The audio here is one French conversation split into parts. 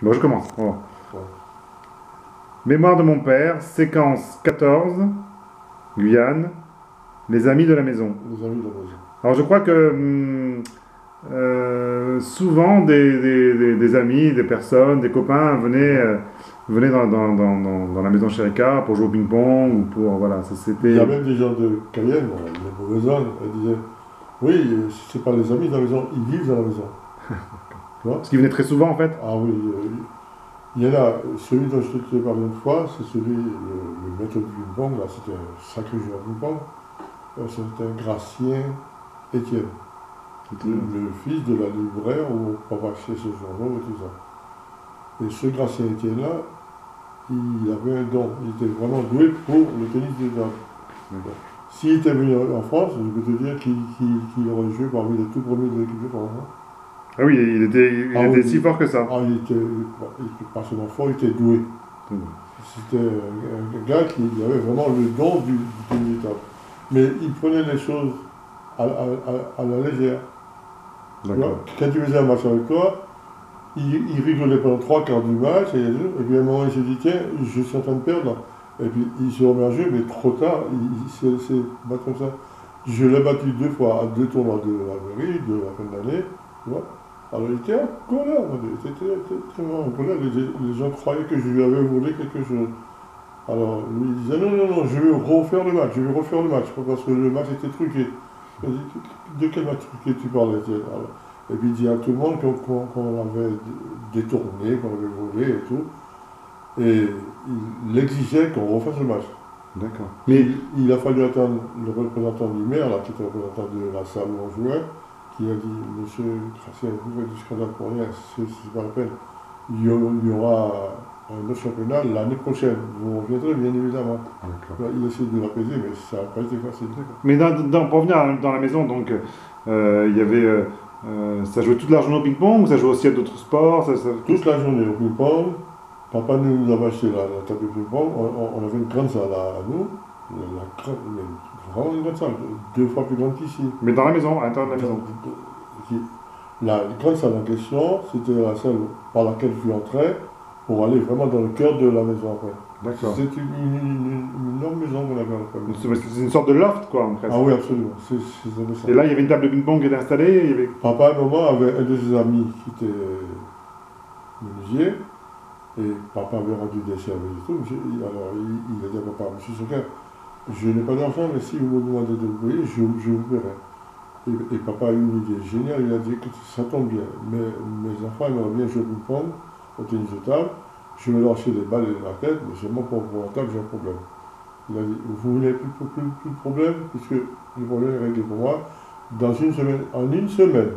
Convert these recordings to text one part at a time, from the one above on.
Bon, je commence. Oh. Ouais. Mémoire de mon père, séquence 14, Guyane, les amis de la maison. Les amis de la maison. Alors je crois que souvent des amis, des personnes, des copains venaient dans la maison Sherika pour jouer au ping-pong ou pour... Voilà, ça Il y c'était... a même des gens de Cayenne, les mauvaises elles disaient oui, c'est pas les amis de la maison, ils vivent dans la maison. Tu vois? Parce qu'ils venaient très souvent en fait. Ah oui, il y en a, celui dont je te parlais une fois, c'est celui, le maître du ping-pong, là, c'était un sacré joueur de ping-pong. C'était Gracien Étienne, le fils de la libraire où papa achetait ses journaux et tout ça. Et ce Gracien Étienne-là, il avait un don, il était vraiment doué pour le tennis de table. D'accord. S'il était venu en France, je peux te dire qu'il aurait joué parmi les tout premiers de l'équipe de France. Hein. Ah oui, il était si fort que ça. Ah, il était pas seulement fort, il était doué. C'était un gars qui avait vraiment le don du tennis de table. Mais il prenait les choses à la légère. Tu vois, D'accord. quand tu faisais un match avec toi, il rigolait pendant 3 quarts du match, et puis à un moment il s'est dit tiens, je suis en train de perdre. Et puis il se remet à jouer, mais trop tard, il s'est laissé battre comme ça. Je l'ai battu 2 fois à 2 tournois de la mairie, de la fin de l'année, tu vois. Alors il était en colère, il était extrêmement en colère, les gens croyaient que je lui avais volé quelque chose. Alors lui il disait non, non, non, je vais refaire le match, je vais refaire le match, parce que le match était truqué. Je dis, de quel match truqué tu parlais? Alors, et puis il dit à tout le monde qu'on l'avait détourné, qu'on l'avait volé et tout. Et il exigeait qu'on refasse le match. D'accord. Mais il a fallu attendre le représentant du maire, là, qui était le représentant de la salle où on jouait, qui a dit monsieur Gracien, vous faites du scandale pour rien, c'est pas la peine. Il y aura un autre championnat l'année prochaine. Vous reviendrez, bien évidemment. D'accord. Il essaie de l'apaiser, mais ça n'a pas été facile. Mais pour venir dans la maison, donc, il y avait... ça jouait toute la journée au ping-pong ou ça jouait aussi à d'autres sports Toute la journée au ping-pong. Papa nous avait acheté la table de ping-pong. On avait une grande salle à nous. Vraiment une grande salle, 2 fois plus grande qu'ici. Mais dans la maison, à l'intérieur de la maison. La grande salle en question, c'était la salle par laquelle je entrais pour aller vraiment dans le cœur de la maison après. D'accord. C'est une énorme maison qu'on avait en fait. C'est une sorte de loft, quoi, presque. Ah oui, absolument. C'est ça. Et là, il y avait une table de ping-pong qui était installée. Il y avait... Papa, à un moment, avait un de ses amis qui était menuisier. Et papa avait rendu des services et tout. Alors il a dit à papa, monsieur Soka, je n'ai pas d'argent, mais si vous me demandez de vous payer, je vous paierai. Et papa a eu une idée géniale, il a dit que ça tombe bien, mes enfants aimeraient bien jouer au ping-pong, au tennis de table, je vais leur acheter des balles et des raquettes, mais seulement pour la table, j'ai un problème. Il a dit, vous voulez plus de problème, puisque le problème est réglé pour moi. Dans une semaine, en une semaine,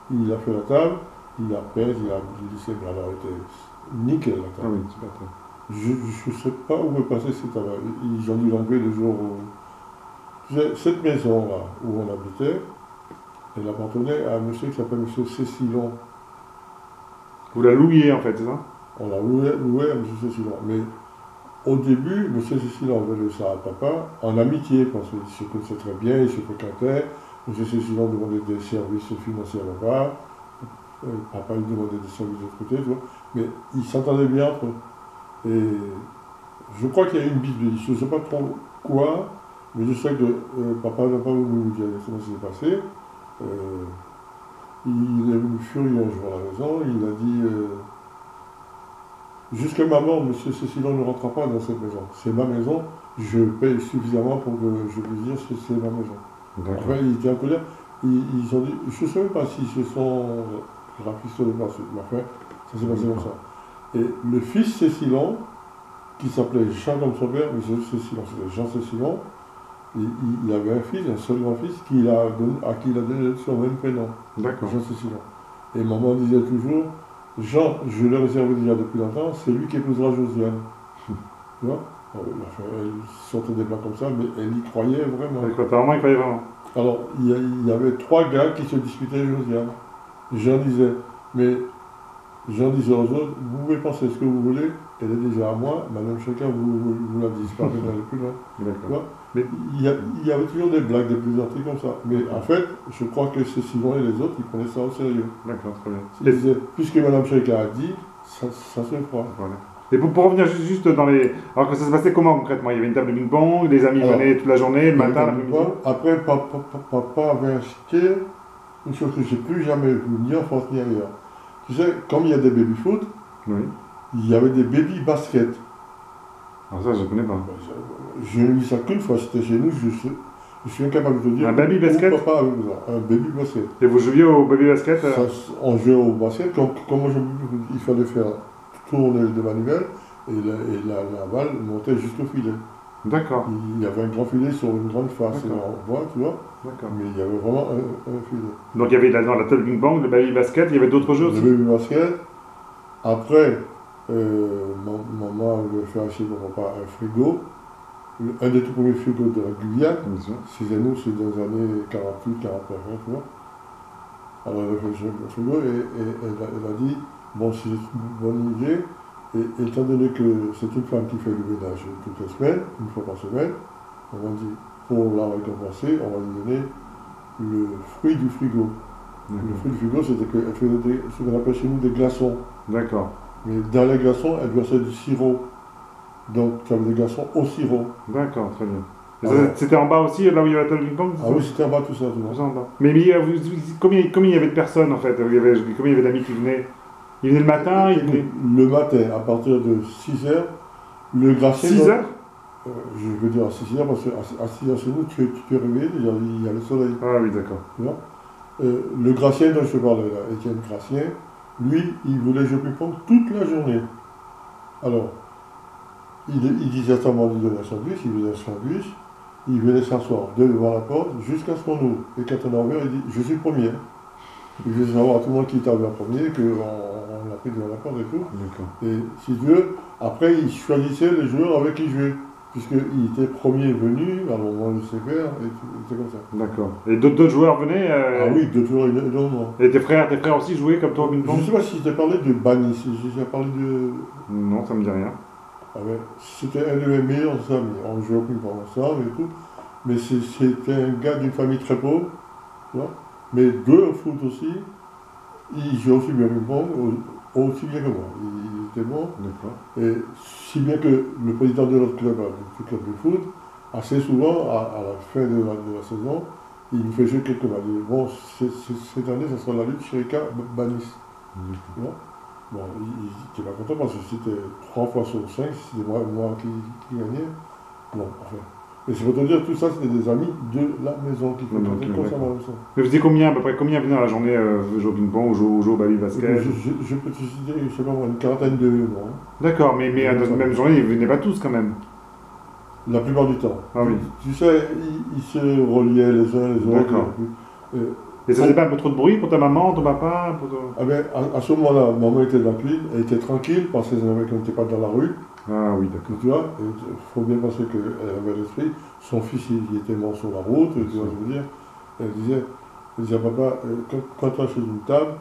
il a fait la table, il a peint, il a dit, c'est bien, alors il était nickel la Ah table. oui, super. Je ne sais pas où est passé cette table. Ils ont dû l'enlever le jour où... Cette maison-là où on habitait, elle appartenait à un monsieur qui s'appelle M. Cécilon. Vous la louiez, en fait, c'est ça? On l'a loué à M. Cécilon. Mais au début, M. Cécilon venait ça à papa en amitié, parce qu'il se connaissait très bien, il se fréquentait. M. Cécilon demandait des services financiers à papa. Papa lui demandait des services de l'autre côté, tu vois. Mais ils s'entendaient bien entre eux. Et je crois qu'il y a eu une bise, je ne sais pas trop quoi, mais je sais que papa n'a pas voulu nous dire comment ça s'est passé. Il est venu furieux un jour à la maison, il a dit jusqu'à ma mort, monsieur Cécilon ne rentrera pas dans cette maison. C'est ma maison, je paye suffisamment pour que je puisse dire que c'est ma maison. Après, il était en colère. Ils ont dit, je ne sais même pas s'ils se sont rafistolés par suite, mais enfin, ça s'est passé comme ça. Et le fils Cécilon, qui s'appelait Jean comme son père, mais Cécilon, c'était Jean Cécilon, il avait un fils, un seul grand-fils, à qui il a donné son même prénom, D'accord. Jean Cécilon. Et maman disait toujours, Jean, je l'ai réservé déjà depuis longtemps, c'est lui qui épousera Josiane. Tu vois? Elle sortait des plats comme ça, mais elle y croyait vraiment. Apparemment, il croyait vraiment. Alors, il y avait 3 gars qui se disputaient Josiane. Jean disait, mais Jean disait aux autres, vous pouvez penser ce que vous voulez, elle est déjà à moi, Madame Chacun vous la dites, pas d'aller plus loin. D'accord. Mais- il y avait toujours des blagues, des plaisanteries comme ça. Mais en fait, je crois que ceux Simon et les autres, ils prenaient ça au sérieux. D'accord, très bien. Ils disaient, puisque Mme Chérika a dit, ça se fera. Voilà. Et pour revenir juste dans les. Alors que ça se passait comment concrètement? Il y avait une table de ping-pong, les amis Alors, venaient toute la journée, le matin, Avec l'après-midi. Après, papa avait acheté une chose que je n'ai plus jamais vue, ni en France ni ailleurs. Tu sais, comme il y a des baby-foot, Oui. il y avait des baby-baskets. Alors ça, je ne connais pas. Je n'ai vu ça qu'une fois, c'était chez nous, je suis incapable de te dire. Un baby basket? Où papa avait besoin. Un baby-basket. Et vous jouiez au baby basket On jouait au basket, comme il fallait faire tourner de manivelle, et la balle montait jusqu'au filet. D'accord, Il y avait un grand filet sur une grande face D'accord. en bois, tu vois, d'accord. mais il y avait vraiment un filet. Donc il y avait dans la table ping-pong, le baby basket, il y avait d'autres jeux Le aussi. baby basket. Après, maman avait fait acheter mon papa un frigo, un des tout premiers frigos de la Guyane. Bien sûr. C'était nous, c'est dans les années 48, 49, tu vois. Alors elle a fait acheter un frigo et elle a dit, bon, c'est une bonne idée, et étant donné que c'est une femme qui fait le ménage toutes les semaines, une fois par semaine, on m'a dit, pour la récompenser, on va lui donner le fruit du frigo. Le fruit du frigo, c'était qu'elle faisait ce qu'on appelle chez nous des glaçons. D'accord, Mais dans les glaçons, elle versait du sirop. Donc, tu avais des glaçons au sirop. d'accord, très bien. Et Alors- ça, c'était en bas aussi, là où il y avait la table ping-pong Ah oui, c'était en bas tout ça. Tu Tout vois. ça en bas. Mais combien il y avait de personnes en fait? Combien il y avait d'amis qui venaient? Ils venaient le matin, ils venaient. Le matin, à partir de 6 heures, le glacier... 6 heures? Je veux dire à 6 heures, parce qu'à 6 heures chez nous, tu es réveillé, il y a le soleil. Ah oui, d'accord. Tu vois. Le Gracien dont je te parlais là, Étienne Gracien, lui, il voulait jouer ping-pong toute la journée. Alors, il disait à sa maman de donner un sandwich, il faisait un sandwich, il venait s'asseoir devant la porte jusqu'à ce qu'on ouvre. Et quand on a ouvert, il dit, je suis le premier. Il faisait savoir à tout le monde qui était arrivé en premier, qu'on l'a pris devant la porte et tout. D'accord. Et si tu veux, après, il choisissait les joueurs avec qui il jouait. Puisqu'il était premier venu, à un moment du CPR, et c'était comme ça. D'accord. Et d'autres joueurs venaient Ah oui, de toujours énormément. Et tes frères aussi jouaient comme toi au Je ping-pong? ne sais pas si je t'ai parlé de Banis, si j'ai parlé de... Non, ça me dit rien. Ah ouais, c'était un de mes meilleurs amis, on jouait au ping-pong ensemble et tout, mais c'était un gars d'une famille très pauvre, tu vois, mais deux au foot aussi, il jouait aussi bien au ping-pong, aussi bien que moi, il était bon, D'accord. et si bien que le président de notre club, du club de foot, assez souvent, à la fin de la saison, il nous fait jouer quelques matchs. Il dit, bon, cette année, ça sera la lutte Chérika-Banis. Tu vois. Bon, il n'était pas content parce que c'était 3 fois sur 5, c'était moi qui gagnais. Bon, enfin. Mais c'est pour te dire, tout ça, c'était des amis de la maison qui faisaient constamment ça. Mais vous étiez combien, à peu près combien venaient dans la journée jouer au ping-pong ou jouer au baby basket? Je peux te citer, je sais pas moi, une quarantaine de moi. D'accord, mais dans la même journée, ils venaient pas tous quand même. La plupart du temps. Ah oui. Tu sais, ils se reliaient les uns les autres. D'accord. Euh, Et ça faisait pas un peu trop de bruit pour ta maman, ton papa Ah ben, à ce moment-là, maman était dans la cuisine, elle était tranquille parce qu'elle savait qu'on n'était pas dans la rue. Ah oui, d'accord. Tu vois, il faut bien penser qu'elle avait l'esprit. Son fils, il était mort sur la route, tu vois ce que je veux dire. Elle disait papa, quand tu achètes une table,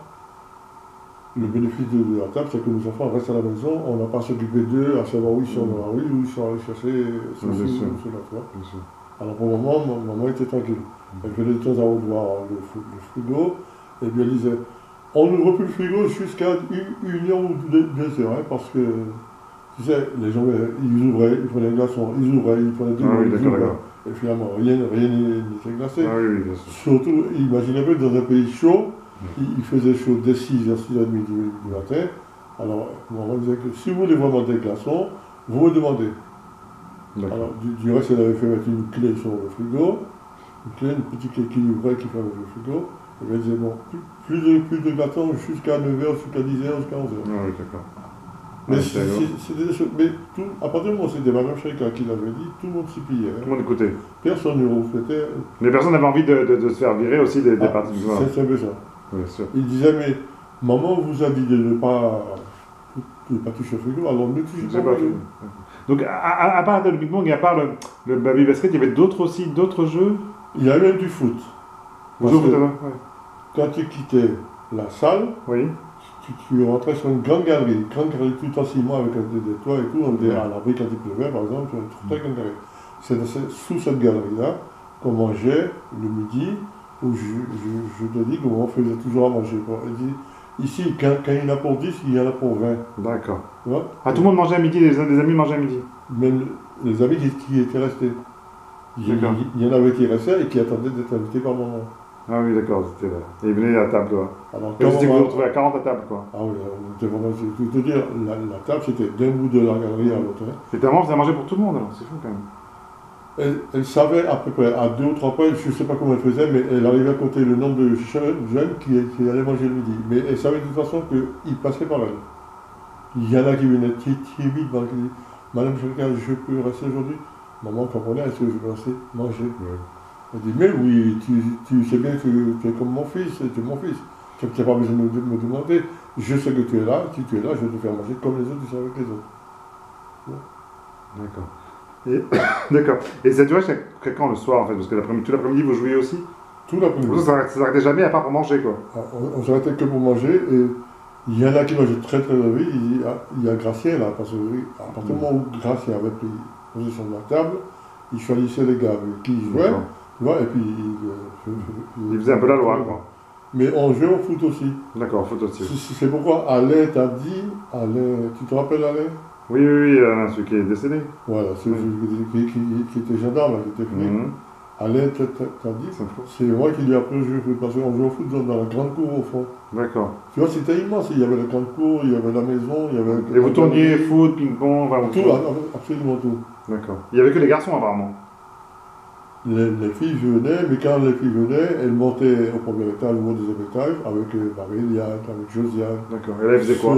le bénéfice de la table, c'est que nos enfants restent à la maison, on n'a pas à s'occuper d'eux, à savoir où ils sont dans la rue, où ils sont allés chercher ceci ou cela, tu vois. Bien sûr. Alors pour le moment, maman était tranquille. Elle venait de temps à autre voir le frigo, et bien elle disait, on n'ouvre plus le frigo jusqu'à 1h ou 2h, hein, parce que, tu sais, les gens, ils ouvraient, ils prenaient un glaçon, ils ouvraient, ils prenaient deux, Ah oui, ils d'accord, ouvraient. d'accord. Et finalement, rien n'était glacé. Ah oui, oui, bien sûr. Surtout, imaginez un peu, dans un pays chaud, il faisait chaud dès 6h, 6h30 du matin. Alors, maman disait que si vous voulez vraiment des glaçons, vous me demandez. D'accord. Alors, du reste, elle avait fait mettre une clé sur le frigo, une petite clé qui ouvrait, qui fermait le frigo. Et elle disait, bon, plus de glaçons jusqu'à 9h, jusqu'à 10h, jusqu'à 11h. Ah oui, d'accord. Mais Ah, c'était des choses. Mais à partir du moment où c'était Mme Chérika qui l'avait dit, tout le monde s'y pliait. Tout le monde écoutait. Personne ne reflétait. Les personnes avaient envie de se faire virer aussi des parties du C'est un peu ça. Bien sûr. Il disait, mais maman vous a dit de ne pas toucher au frigo, alors ne touchez Je sais pas pas. au frigo. Donc, à part le ping-pong et à part le baby basket, il y avait d'autres jeux? Il y a même du foot. Vous Parce jouez au que foot, ouais. quand tu quittais la salle, Oui. tu rentrais sur une grande galerie tout en ciment avec des toits et tout, on était à l'abri quand il pleuvait par exemple, sur une très grande galerie. c'est sous cette galerie-là qu'on mangeait le midi, où je te dis qu'on faisait toujours à manger, quoi. Elle dit, ici, quand il y en a pour 10, il y en a pour 20. D'accord. Tu vois? Ah, tout le monde mangeait à midi, les amis mangeaient à midi. Même les amis qui étaient restés. D'accord. Il y en avait qui restaient et qui attendaient d'être invités par maman. Ah oui, d'accord, c'était là. Et ils venaient à table, quoi. Alors, Et quand vous étiez vous maman- retrouvez à 40 à table, quoi. Ah oui, on était vraiment. Je peux te dire, la table, c'était d'un bout de la galerie à l'autre, hein. Et ta maman faisait à manger pour tout le monde, alors, c'est fou quand même. Elle savait à peu près, à 2 ou 3 points, je ne sais pas comment elle faisait, mais elle arrivait à compter le nombre de jeunes qui allaient manger le midi. Mais elle savait de toute façon qu'ils passaient par elle. Il y en a qui venaient timides, qui disaient, Madame Chelka, je peux rester aujourd'hui? Maman comprenait, est-ce que je peux rester manger? Oui. Elle dit, mais oui, tu sais bien que tu es comme mon fils, tu es mon fils. Tu n'as pas besoin de me demander. Je sais que tu es là, si tu es là, je vais te faire manger comme les autres, tu seras avec les autres. D'accord. Et, d'accord. Et ça durait jusqu'à quand le soir, en fait? Parce que tout l'après-midi, vous jouiez aussi? Tout l'après-midi. Ça s'arrêtait jamais, à part pour manger, quoi. On s'arrêtait que pour manger et il y en a qui mangeaient très très vite. Il y a Gracien là, parce qu'à partir du moment où Gracien avait pris position de la table, il choisissait les gars avec qui il jouait, D'accord. tu vois, et puis Il faisait un peu la loi, quoi. Mais on jouait au foot aussi. D'accord, foot aussi. C'est pourquoi Alain t'a dit, Alain, tu te rappelles Alain? Oui, oui, oui, celui qui est décédé. Voilà, celui qui était gendarme, là, qui était flic. Alain t'a dit, C'est fou. c'est moi qui lui ai appris à jouer au foot, parce qu'on jouait au foot dans la grande cour au fond. D'accord. Tu vois, c'était immense. Il y avait la grande cour, il y avait la maison, il y avait. Et vous tourniez foot, ping-pong, enfin, Tout, absolument tout. D'accord. Il n'y avait que les garçons, apparemment. Les filles venaient, mais quand les filles venaient, elles montaient au premier étage ou au deuxième étage avec Marie-Eliane, avec Josiane. D'accord. Et là, elle faisait quoi?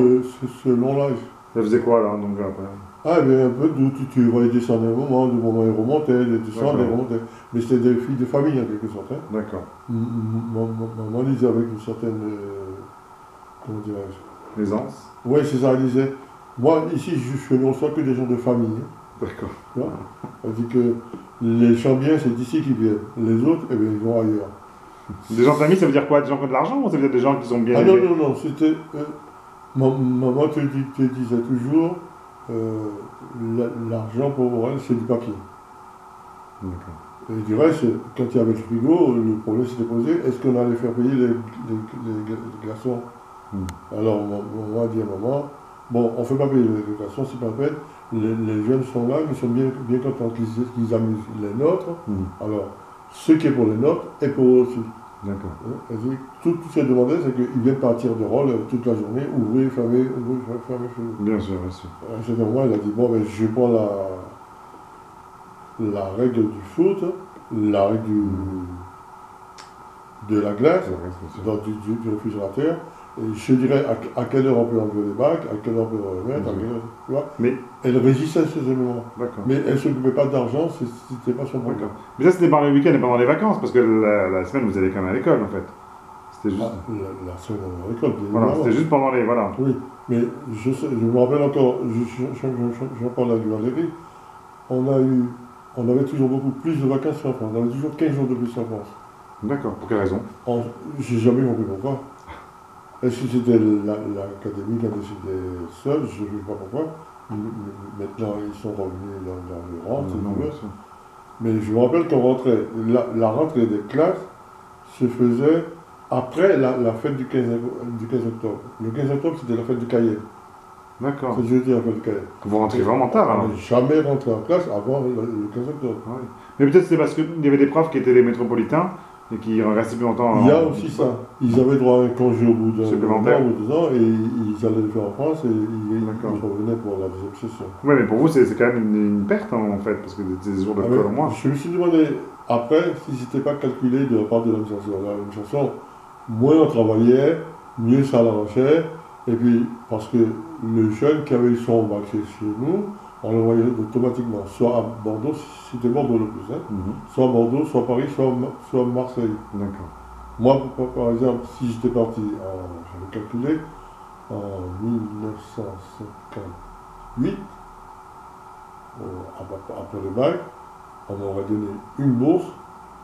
Selon l'âge. Elle faisait quoi, là, donc, après? Ah, bien un peu d'où tu voyais descendre un moment, du moment ils remontaient, ils descendaient, ils D'accord. remontaient. Mais c'était des filles de famille en quelque sorte. Hein. D'accord. Maman disait avec une certaine. Comment dirais-je? Aisance? Oui, c'est ça, elle disait. Moi, ici, je ne reçois que des gens de famille. Hein. D'accord. Tu vois? Elle dit que les Chambiens, c'est d'ici qu'ils viennent. Les autres, eh bien, ils vont ailleurs. Des gens de famille, ça veut dire quoi? Des gens qui ont de l'argent ou ça veut dire des gens qui sont bien Ah non, élevés? non, non, c'était. Maman te disait toujours, l'argent pour elle, c'est du papier. D'accord. Et du reste, quand il y avait le frigo, le problème s'était posé, est-ce qu'on allait faire payer les glaçons? Alors, maman a dit à maman, bon, on ne fait pas payer les glaçons, c'est pas la peine. Les jeunes sont là, ils sont bien contents qu'ils amusent les nôtres. Alors, ce qui est pour les nôtres est pour eux aussi. D'accord. Elle dit, tout ce qu'elle demandait, c'est qu'ils viennent partir de rôle toute la journée, ouvrir, fermer chez nous. Bien sûr, bien sûr. À ce moment, elle a dit, bon, ben, je prends la règle du foot, la règle de la glace, du réfrigérateur, et je dirais à quelle heure on peut enlever les bacs, à quelle heure on peut les remettre, à quelle heure, tu vois. Mais, Elle régissait ces éléments. d'accord. Mais elle ne s'occupait pas d'argent, c'était pas son problème. D'accord. Mais ça, c'était pendant le week-end et pendant les vacances, parce que la semaine, vous allez quand même à l'école, en fait. C'était juste. Ah, la semaine à l'école, bien Voilà, évidemment. c'était juste pendant les. Voilà. Oui, mais je me rappelle encore, j'en parle à Valérie, on avait toujours beaucoup plus de vacances qu'en France. On avait toujours 15 jours de plus en France. D'accord. Pour quelle raison? J'ai jamais compris pourquoi. Est-ce que c'était l'académie qui a décidé seul? Je ne sais pas pourquoi. Maintenant, ils sont revenus dans les rentes. Non, bien sûr. Mais je me rappelle qu'on rentrait, la rentrée des classes se faisait après la fête du 15 octobre. Le 15 octobre, c'était la fête du Cayenne. D'accord. C'est jeudi la fête du Cayenne. Vous rentrez vraiment tard, alors. On n'est jamais rentré en classe avant le 15 octobre. Ah oui. Mais peut-être c'est parce qu'il y avait des profs qui étaient des métropolitains et qui restaient plus longtemps. Il y a aussi ça. Ils avaient droit à un congé au bout d'un Supplémentaire. an ou 2 ans et ils allaient le faire en France et ils D'accord. revenaient pour la deuxième session. Oui, mais pour vous, c'est quand même une perte, hein, en fait, parce que c'est des jours de l'école en moins. Je me suis demandé après si c'était pas calculé de la part de l'administration. L'administration, moins on travaillait, mieux ça l'arrangeait. Et puis, parce que le jeune qui avait eu son bac chez nous, on l'envoyait automatiquement, soit à Bordeaux, c'était Bordeaux le plus, hein, soit à Bordeaux, soit à Paris, soit à Marseille. D'accord. Moi, par exemple, si j'étais parti, j'avais calculé, en 1958, après le bac, on m'aurait donné une bourse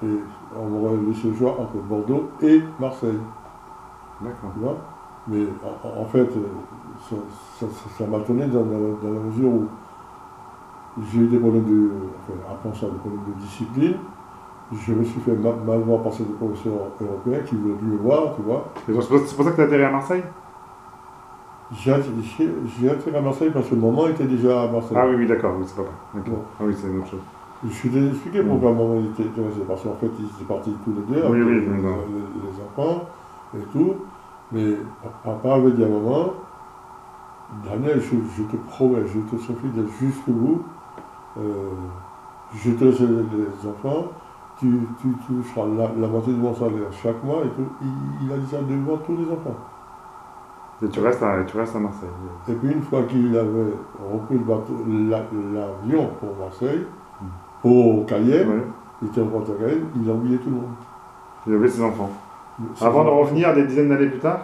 et on m'aurait laissé le choix entre Bordeaux et Marseille. D'accord. Tu vois? Mais en fait, ça m'a tourné dans la mesure où j'ai eu des problèmes de, enfin, après ça, des problèmes de discipline. Je me suis fait mal voir par des professeurs européens qui voulaient plus me voir, tu vois. Et donc, c'est pour ça que tu as atterri à Marseille? J'ai atterri à Marseille parce que maman était déjà à Marseille. Ah oui, oui, d'accord, oui, c'est pas vrai. D'accord. Bon. Ah oui, c'est une autre chose. Je t'ai expliqué pourquoi maman était intéressée, parce qu'en fait, ils étaient partis tous les deux, Oui, avec oui, les enfants et tout. Mais papa avait dit à maman, Daniel, je te promets, je te serai fidèle jusqu'au bout. Je te laisse les enfants, tu feras la moitié de mon salaire chaque mois et tout. Il a dit ça devant tous les enfants. Et tu restes à Marseille. Et puis une fois qu'il avait repris l'avion pour Marseille, pour Cayenne, Ouais. il était en à Cayenne, il a oublié tout le monde. Il avait ses enfants. Avant de revenir des dizaines d'années plus tard?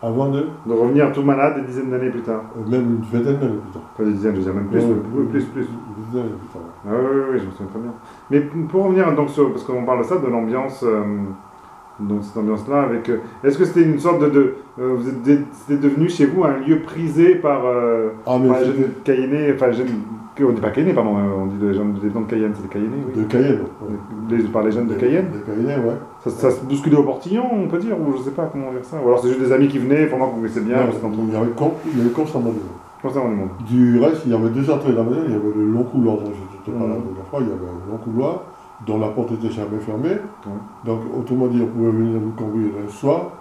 Avant de revenir tout malade des dizaines d'années plus tard. Même une vingtaine d'années plus tard. Pas des dizaines, je veux dire même plus, Ouais, plus. Une vingtaine d'années plus tard. Ah oui, je me souviens très bien. Mais pour revenir donc sur, parce qu'on parle de ça, de l'ambiance, donc cette ambiance-là, avec, est-ce que c'était une sorte c'était devenu chez vous un lieu prisé par, Ah, mais par les jeunes Cayennais, enfin on dit pas Cayennais, pardon, on dit les gens de Cayenne, c'est des Cayennais, oui. De Cayenne. Ouais. Par les jeunes de Cayenne. De Cayenne, ouais. Ça se bousculait au portillon, on peut dire, ou je sais pas comment dire ça. Ou alors c'est juste des amis qui venaient, pendant que vous connaissez bien, Non, vous êtes entre il y avait constamment du monde. constamment du monde. Du reste, il y avait deux entrées de la maison, il y avait le long couloir dont je te parlais la dernière fois, il y avait un long couloir dont la porte était jamais fermée. Donc, autrement dit, on pouvait venir nous cambrioler le soir,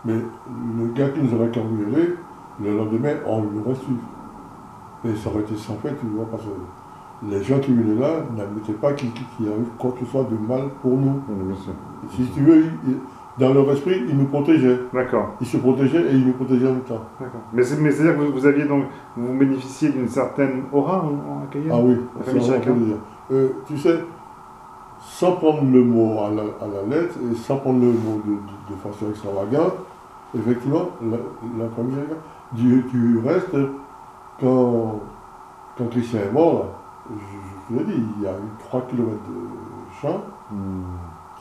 mais le gars qui nous avait cambriolé, le lendemain, on l'aurait su. Et ça aurait été sans fait, tu vois, parce que les gens qui venaient là n'admettaient pas qu'il arrive quoi que ce soit de mal pour nous. Bien sûr. Si tu veux, dans leur esprit, ils nous protégeaient. D'accord. Ils se protégeaient et ils nous protégeaient en même temps. D'accord. Mais c'est-à-dire que vous aviez donc, vous bénéficiez d'une certaine aura en Cayenne? Ah oui, La famille ça, on chacun. peut le dire. Tu sais, sans prendre le mot à la lettre et sans prendre le mot de façon extravagante, effectivement, la famille chacun. Du reste, quand Christian est mort, là, je te l'ai dit, il y a eu 3 kilomètres de champs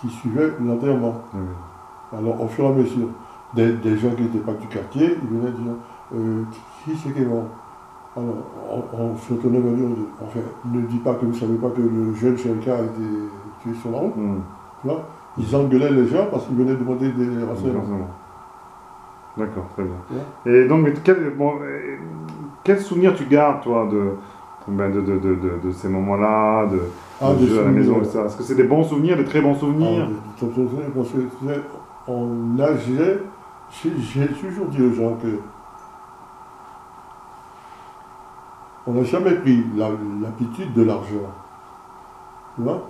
qui suivaient l'enterrement. Alors, au fur et à mesure, des gens qui n'étaient pas du quartier, ils venaient dire qui c'est qui est mort. Alors, on se retournait vers lui, enfin, ne dis pas que vous ne savez pas que le jeune Sherika a été tué sur la route. Tu vois, ils engueulaient les gens parce qu'ils venaient demander des renseignements. D'accord, très bien. Ouais. Et donc, quel souvenir tu gardes, toi, de ces moments-là, de jeux à la maison, etc. Est-ce que c'est des bons souvenirs, des très bons souvenirs? Parce que, tu sais, on nageait, j'ai toujours dit aux gens que on n'a jamais pris l'habitude de l'argent. Tu vois?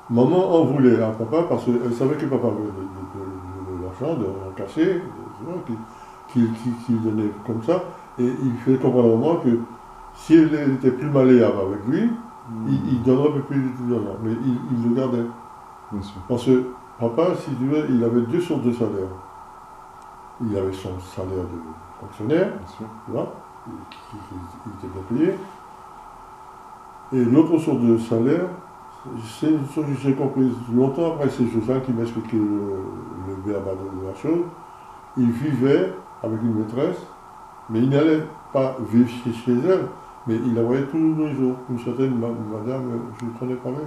Maman en voulait à papa parce qu'elle savait que papa avait de l'argent, de caché, qu'il donnait comme ça. Et il fait comprendre à maman que si elle était plus malléable avec lui, il donnerait un peu plus d'argent. Mais il le gardait. Bien sûr. Parce que papa, si tu veux, il avait deux sources de salaire. Il avait son salaire de fonctionnaire, Bien sûr. tu vois, il était bien payé. Et l'autre source de salaire, c'est une chose que j'ai comprise longtemps après ces choses-là qui m'expliquaient le béaba de la chose. Il vivait avec une maîtresse, mais il n'allait pas vivre chez elle, mais il la voyait tous les jours. Une certaine madame, je lui prenais parler.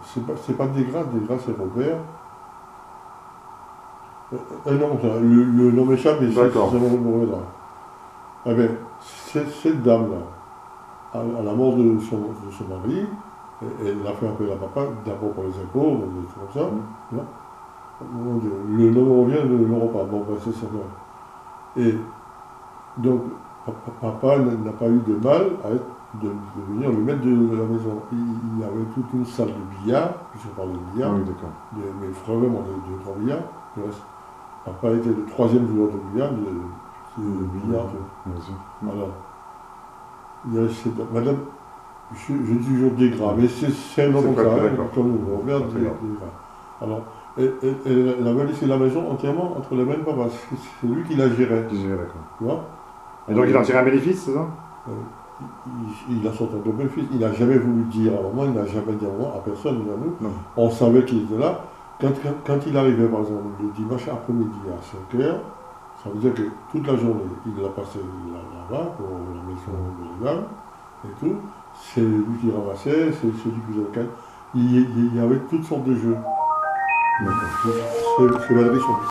C'est pas des grâces, c'est Robert. Non, le nom m'échappe, mais c'est mon Robert. Eh bien, cette dame-là, à la mort de son mari, elle a fait appeler à papa, d'abord pour les impôts, des trucs comme ça. Le nom revient, le nom repart. Bon, ben, c'est ça. Et donc, papa n'a pas eu de mal de venir le maître de la maison. Il y avait toute une salle de billard, puisqu'on parle de billard, oui, d'accord. mais vraiment de grand billard. Papa était le troisième joueur de billard, de billard. Alors, il y a cette madame, je dis toujours des gras, mais c'est un nom comme ça, comme on regarde des gras. Alors, elle avait laissé la maison entièrement entre les mains de papa. C'est lui qui la gérait. D'accord. Tu vois? Et donc il en tirait un bénéfice, c'est ça? Il a sorti un bénéfice. Il n'a jamais voulu dire à un moment, il n'a jamais dit à moi, à personne, ni à nous. Non. On savait qu'il était là. Quand il arrivait, par exemple, le dimanche après-midi à 5 h, ça veut dire que toute la journée, il l'a passé là-bas, pour la maison de la dame. et tout. C'est lui qui ramassait, c'est celui qui faisait le calme. Il y avait toutes sortes de jeux. D'accord. C'est Valérie Chambly.